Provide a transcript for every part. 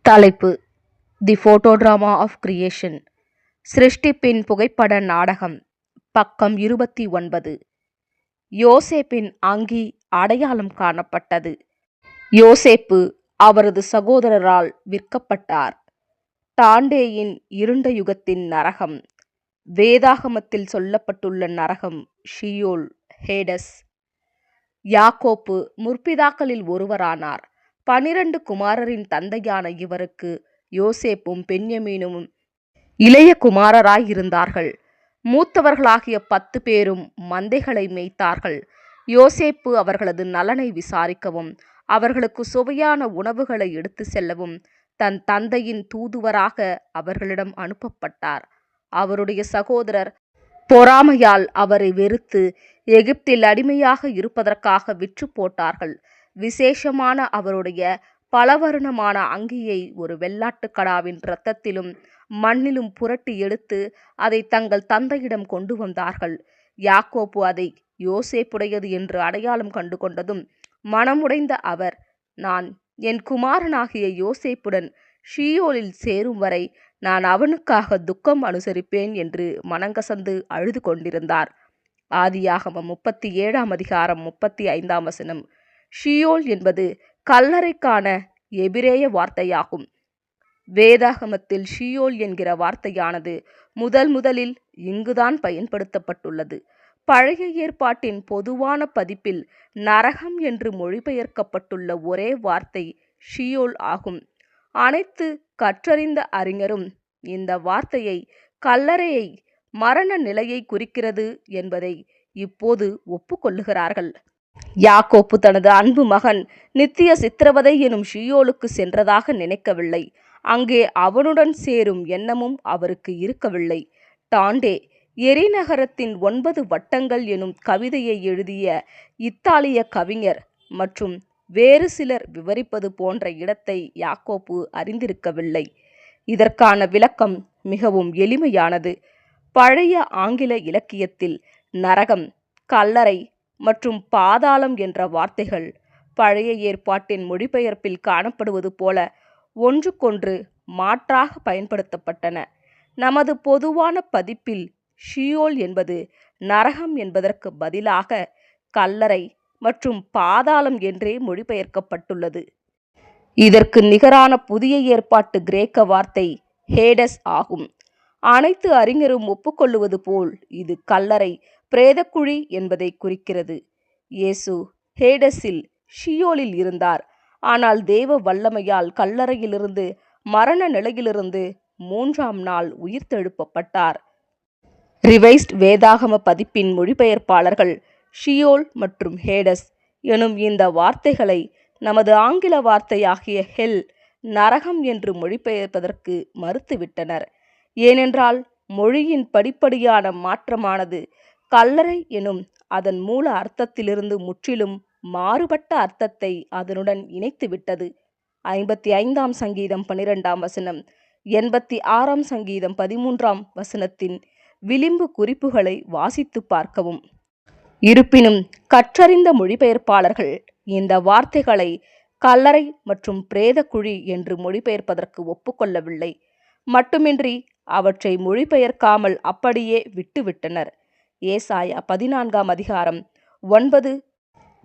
தலைப்பு: தி போட்டோடிராமா of creation. சிருஷ்டிப்பின் புகைப்பட நாடகம். பக்கம் 29. யோசேப்பின் அங்கி அடையாளம் காணப்பட்டது. யோசேப்பு அவரது சகோதரரால் விற்கப்பட்டார். டாண்டேயின் இருண்ட யுகத்தின் நரகம். வேதாகமத்தில் சொல்லப்பட்டுள்ள நரகம் ஷியோல், ஹேடஸ். யாக்கோப்பு முற்பிதாக்களில் ஒருவரானார். 12 குமாரரின் தந்தையான இவருக்கு யோசேப்பும் பென்யமீனும் இளைய குமாரராயிருந்தார்கள். மூத்தவர்களாகிய 10 பேரும் மந்தைகளை மேய்த்தார்கள். யோசேப்பு அவர்களது நலனை விசாரிக்கவும் அவர்களுக்கு சுவையான உணவுகளை எடுத்து செல்லவும் தன் தந்தையின் தூதுவராக அவர்களிடம் அனுப்பப்பட்டார். அவருடைய சகோதரர் பொறாமையால் அவரை வெறுத்து எகிப்தில் அடிமையாக இருப்பதற்காக விற்று போட்டார்கள். விசேஷமான அவருடைய பலவர்ணமான அங்கியை ஒரு வெள்ளாட்டுக்கடாவின் இரத்தத்திலும் மண்ணிலும் புரட்டி எடுத்து அதை தங்கள் தந்தையிடம் கொண்டு வந்தார்கள். யாக்கோப்பு அதை யோசேப்புடையது என்று அடையாளம் கண்டு கொண்டதும் மனமுடைந்த அவர், நான் என் குமாரனாகிய யோசேப்புடன் ஷியோலில் சேரும் வரை நான் அவனுக்காக துக்கம் அனுசரிப்பேன் என்று மனங்கசந்து அழுது கொண்டிருந்தார். ஆதியாகமம் 37:35. ஷியோல் என்பது கல்லறைக்கான எபிரேய வார்த்தையாகும். வேதாகமத்தில் ஷியோல் என்கிற வார்த்தையானது முதலில் இங்குதான் பயன்படுத்தப்பட்டுள்ளது. பழைய ஏற்பாட்டின் பொதுவான பதிப்பில் நரகம் என்று மொழிபெயர்க்கப்பட்டுள்ள ஒரே வார்த்தை ஷியோல் ஆகும். அனைத்து கற்றறிந்த அறிஞரும் இந்த வார்த்தையை கல்லறையை, மரண நிலையை குறிக்கிறது என்பதை இப்போது ஒப்புக்கொள்ளுகிறார்கள். யாக்கோப்பு தனது அன்பு மகன் நித்திய சித்திரவதை எனும் ஷியோலுக்கு சென்றதாக நினைக்கவில்லை. அங்கே அவனுடன் சேரும் எண்ணமும் அவருக்கு இருக்கவில்லை. டாண்டே எரிநகரத்தின் 9 வட்டங்கள் எனும் கவிதையை எழுதிய இத்தாலிய கவிஞர் மற்றும் வேறு சிலர் விவரிப்பது போன்ற இடத்தை யாக்கோப்பு அறிந்திருக்கவில்லை. இதற்கான விளக்கம் மிகவும் எளிமையானது. பழைய ஆங்கில இலக்கியத்தில் நரகம், கல்லறை மற்றும் பாதாளம் என்ற வார்த்தைகள் பழைய ஏற்பாட்டின் மொழிபெயர்ப்பில் காணப்படுவது போல ஒன்றுக்கொன்று மாற்றாக பயன்படுத்தப்பட்டன. நமது பொதுவான பதிப்பில் ஷியோல் என்பது நரகம் என்பதற்கு பதிலாக கல்லறை மற்றும் பாதாளம் என்றே மொழிபெயர்க்கப்பட்டுள்ளது. இதற்கு நிகரான புதிய ஏற்பாட்டு கிரேக்க வார்த்தை ஹேடஸ் ஆகும். அனைத்து அறிஞரும் ஒப்புக்கொள்ளுவது போல் இது கல்லறை, பிரேதக்குழி என்பதை குறிக்கிறது. இயேசு ஹேடஸில், ஷியோலில் இருந்தார். ஆனால் தேவ வல்லமையால் கல்லறையிலிருந்து, மரண நிலையிலிருந்து 3ஆம் நாள் உயிர்த்தெழுப்பப்பட்டார். ரிவைஸ்ட் வேதாகம பதிப்பின் மொழிபெயர்ப்பாளர்கள் ஷியோல் மற்றும் ஹேடஸ் எனும் இந்த வார்த்தைகளை நமது ஆங்கில வார்த்தையாகிய ஹெல், நரகம் என்று மொழிபெயர்ப்பதற்கு மறுத்துவிட்டனர். ஏனென்றால் மொழியின் படிப்படியான மாற்றமானது கல்லறை எனும் அதன் மூல அர்த்தத்திலிருந்து முற்றிலும் மாறுபட்ட அர்த்தத்தை அதனுடன் இணைத்துவிட்டது. 55ஆம் சங்கீதம் 12ஆம் வசனம், 86ஆம் சங்கீதம் 13ஆம் வசனத்தின் விளிம்பு குறிப்புகளை வாசித்து பார்க்கவும். இருப்பினும் கற்றறிந்த மொழிபெயர்ப்பாளர்கள் இந்த வார்த்தைகளை கல்லறை மற்றும் பிரேதக்குழி என்று மொழிபெயர்ப்பதற்கு ஒப்புக்கொள்ளவில்லை. மட்டுமின்றி அவற்றை மொழிபெயர்க்காமல் அப்படியே விட்டுவிட்டனர். ஏசாயா 14ஆம் அதிகாரம் 9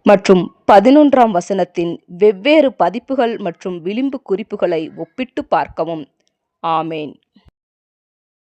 மற்றும் 11ஆம் வசனத்தின் வெவ்வேறு பதிப்புகள் மற்றும் விளிம்பு குறிப்புகளை ஒப்பிட்டு பார்க்கவும். ஆமேன்.